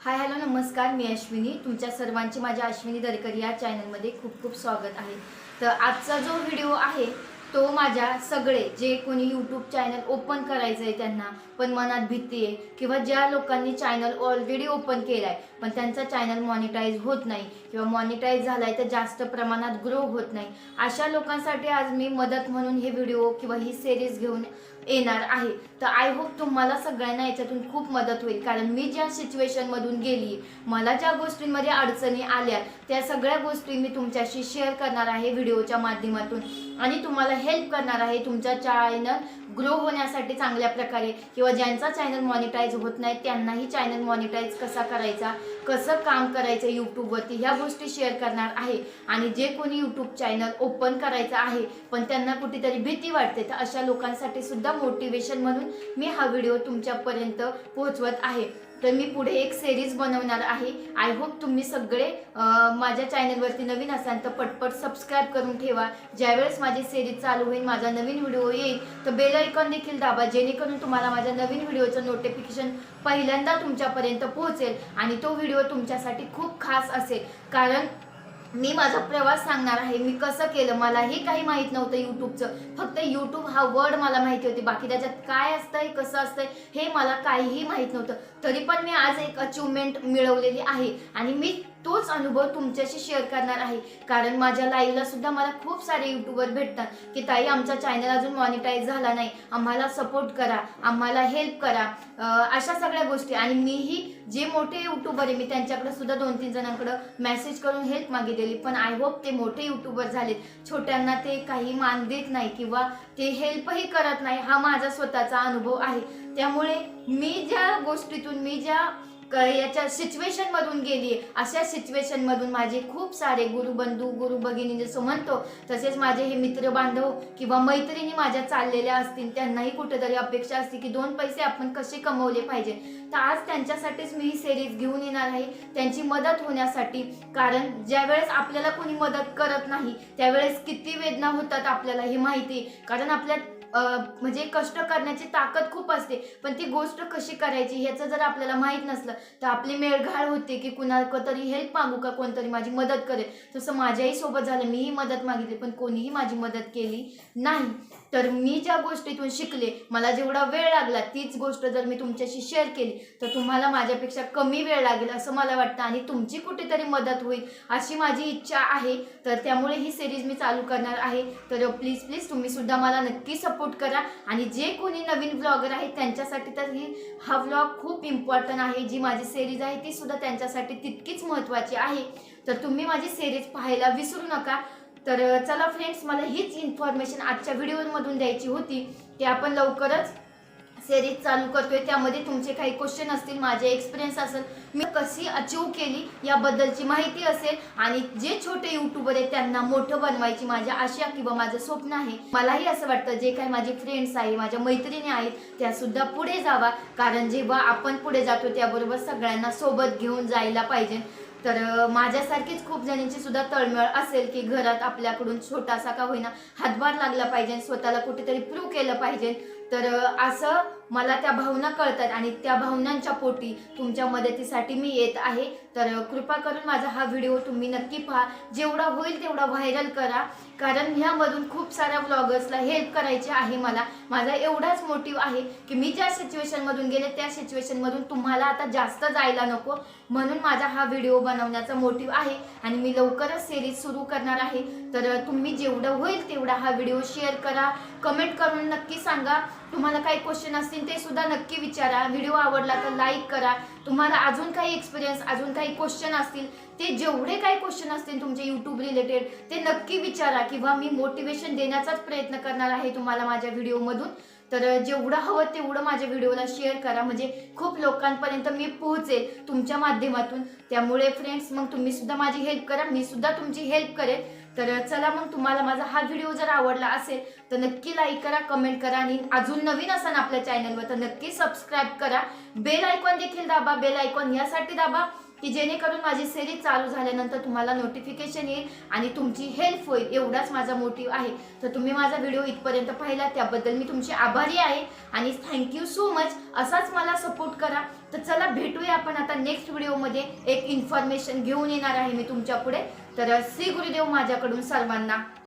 Hi hello नमस्कार, मी अश्विनी. तुमच्या सर्वांचे माझ्या अश्विनी दरेकर या चॅनलमध्ये खूप खूप स्वागत आहे. तर आजचा जो व्हिडिओ आहे तो माझ्या सगळे जे कोणी यूट्यूब चॅनल ओपन करायचं आहे त्यांना पण मनात भीती आहे, किंवा ज्या लोकांनी चॅनल ऑलरेडी ओपन केला आहे पण त्यांचा चॅनल मॉनिटाईज होत नाही किंवा मॉनिटाईज झाला आहे तर जास्त प्रमाणात ग्रो होत नाही, अशा लोकांसाठी आज मी मदत म्हणून हे व्हिडिओ किंवा ही सिरीज घेऊन येणार आहे. तर आय होप तुम्हाला सगळ्यांना याच्यातून खूप मदत होईल, कारण मी ज्या सिच्युएशनमधून गेली, मला ज्या गोष्टींमध्ये अडचणी आल्या त्या सगळ्या गोष्टी मी तुमच्याशी शेअर करणार आहे व्हिडिओच्या माध्यमातून, आणि तुम्हाला हेल्प करणार आहे तुमचा चॅनल ग्रो होण्यासाठी चांगल्या प्रकारे, किंवा ज्यांचा चॅनल मॉनिटाईज होत नाही त्यांनाही चॅनल मॉनिटाईज कसा करायचा, कसं काम करायचं यूट्यूबवरती, ह्या गोष्टी शेअर करणार आहे. आणि जे कोणी यूट्यूब चॅनल ओपन करायचं आहे पण त्यांना कुठेतरी भीती वाटते, तर अशा लोकांसाठी सुद्धा मोटिवेशन म्हणून मी हा व्हिडिओ तुमच्यापर्यंत पोहोचवत आहे. तर मी पुढे एक सिरीज बनवणार आहे. आय होप तुम्ही सगळे माझ्या चॅनलवरती नवीन असाल तर पटपट सबस्क्राईब करून ठेवा. ज्यावेळेस माझी सिरीज चालू होईल, माझा नवीन व्हिडिओ येईल तर बेल आयकॉन देखील दाबा, जेणेकरून तुम्हाला माझ्या नवीन व्हिडिओचं नोटिफिकेशन पहिल्यांदा तुमच्यापर्यंत पोहोचेल आणि तो व्हिडिओ तुमच्यासाठी खूप खास असेल. कारण मी माझा प्रवास सांगणार आहे, मी कसं केलं. मलाही काही माहीत नव्हतं यूट्यूबचं, फक्त यूट्यूब हा वर्ड मला माहिती होती, बाकी त्याच्यात काय असतंय कसं असतंय हे मला काहीही माहीत नव्हतं. तरी पण मी आज एक अचिव्हमेंट मिळवलेली आहे आणि मी तोच अनुभव तुमच्याशी शेअर करणार आहे. कारण माझ्या लाईव्हला सुद्धा मला खूप सारे यूट्यूबर भेटतात की ताई आमचा चॅनल अजून मॉनिटाईज झाला नाही, आम्हाला सपोर्ट करा, आम्हाला हेल्प करा, अशा सगळ्या गोष्टी. आणि मीही जे मोठे यूट्यूबर आहे मी त्यांच्याकडे सुद्धा 2-3 जणांकडे मेसेज करून हेल्प मागितलेली, पण आय होप ते मोठे यूट्यूबर झालेत, छोट्यांना ते काही मान देत नाही किंवा ते हेल्पही करत नाही. हा माझा स्वतःचा अनुभव आहे. त्यामुळे मी ज्या गोष्टीतून मी ज्या याच्या सिच्युएशन मधून गेली, अशा सिच्युएशन मधून माझे खूप सारे गुरुबंधू गुरु भगिनी जसं म्हणतो तसेच माझे हे मित्र बांधव किंवा मैत्रिणी माझ्या चाललेल्या असतील, त्यांनाही कुठेतरी अपेक्षा असते की 2 पैसे आपण कसे कमवले पाहिजे. तर आज त्यांच्यासाठीच मी ही सिरीज घेऊन येणार आहे, त्यांची मदत होण्यासाठी. कारण ज्यावेळेस आपल्याला कोणी मदत करत नाही त्यावेळेस किती वेदना होतात आपल्याला हे माहिती. कारण आपल्या म्हणजे कष्ट करण्याची ताकद खूप असते, पण ती गोष्ट कशी करायची ह्याचं जर आपल्याला माहीत नसलं तर आपली मेळघाळ होते की कुणाला तरी हेल्प मागू का, कोणतरी माझी मदत करेल. तसं माझ्याही सोबत झालं, मीही मदत मागितली पण कोणीही माझी मदत केली नाही. तर मी ज्या गोष्टीतून शिकले, मला जेवढा वेळ लागला तीच गोष्ट जर मी तुमच्याशी शेअर केली तर तुम्हाला माझ्यापेक्षा कमी वेळ लागेल असं मला वाटतं, आणि तुमची कुठेतरी मदत होईल अशी माझी इच्छा आहे. तर त्यामुळे ही सिरीज मी चालू करणार आहे. तर प्लीज तुम्ही सुद्धा मला नक्की सपोर्ट करा. आणि जे कोणी नवीन ब्लॉगर आहेत त्यांच्यासाठी तर हा व्लॉग खूप इम्पॉर्टंट आहे. जी माझी सिरीज आहे ती सुद्धा त्यांच्यासाठी तितकीच महत्त्वाची आहे. तर तुम्ही माझी सिरीज पाहायला विसरू नका. तर चला फ्रेंड्स, मला हीच इन्फॉर्मेशन आजच्या व्हिडिओमधून द्यायची होती की आपण लवकरच सिरीज चालू करतोय. त्यामध्ये तुमचे काही क्वेश्चन असतील, माझे एक्सपिरियन्स असेल, मी कशी अचीव केली याबद्दलची माहिती असेल, आणि जे छोटे यूट्यूबर आहेत त्यांना मोठं बनवायची माझ्या आशा किंवा माझं स्वप्न आहे. मलाही असं वाटतं जे काही माझे फ्रेंड्स आहे, माझ्या मैत्रिणी आहेत त्या सुद्धा पुढे जावा, कारण जेव्हा आपण पुढे जातो त्याबरोबर सगळ्यांना सोबत घेऊन जायला पाहिजे. तर माझ्यासारखीच खूप जणांची सुद्धा तळमळ असेल की घरात आपल्याकडून छोटासा का होईना हातभार लागला पाहिजे, स्वतःला कुठेतरी प्रूव्ह केलं पाहिजे. तर असं मला त्या भावना कळतात आणि त्या भावनांच्या पोटी तुमच्या मदतीसाठी मी येत आहे. तर कृपा करून माझा हा व्हिडिओ तुम्ही नक्की पहा, जेवढा होईल तेवढा व्हायरल करा, कारण ह्यामधून खूप साऱ्या व्लॉगर्सला हेल्प करायची आहे. माझा एवढाच मोटिव्ह आहे की मी ज्या सिच्युएशनमधून गेले त्या सिच्युएशनमधून तुम्हाला आता जास्त जायला नको, म्हणून माझा हा व्हिडिओ बनवण्याचा मोटिव्ह आहे. आणि मी लवकरच सिरीज सुरू करणार आहे. तर तुम्ही जेवढं होईल तेवढा हा व्हिडिओ शेअर करा, कमेंट करून नक्की सांगा. तुम्हाला काही क्वेश्चन असतील ते सुद्धा नक्की विचारा. व्हिडिओ आवडला तर लाईक करा. तुम्हाला अजून काही एक्सपिरियन्स, अजून काही क्वेश्चन असतील, ते जेवढे काही क्वेश्चन असतील तुमचे यूट्यूब रिलेटेड ते नक्की विचारा, किंवा मी मोटिवेशन देण्याचाच प्रयत्न करणार आहे तुम्हाला माझ्या व्हिडिओमधून. तर जेवढं हवं तेवढं माझ्या व्हिडिओला शेअर करा, म्हणजे खूप लोकांपर्यंत मी पोहोचेल तुमच्या माध्यमातून. त्यामुळे फ्रेंड्स, मग तुम्ही सुद्धा माझी हेल्प करा, मी सुद्धा तुमची हेल्प करेन. तर चला मग, तुम्हाला माझा हा व्हिडिओ जर आवडला असेल तर नक्की लाईक करा, कमेंट करा, आणि अजून नवीन असाल आपल्या चॅनलवर तर नक्की सबस्क्राईब करा. बेल आयकॉन देखील दाबा. बेल आयकॉन यासाठी दाबा की जेणेकरून माझी सिरीज चालू झाल्यानंतर तुम्हाला नोटिफिकेशन येईल आणि तुमची हेल्प होईल. एवढाच माझा मोटिव्ह आहे. तर तुम्ही माझा व्हिडिओ इथपर्यंत पाहिला त्याबद्दल मी तुमची आभारी आहे आणि थँक्यू सो मच. असाच मला सपोर्ट करा. तर चला भेटूया आपण आता नेक्स्ट व्हिडिओमध्ये. एक इन्फॉर्मेशन घेऊन येणार आहे मी तुमच्या पुढे. तर श्री गुरुदेव माझ्याकडून सर्वांना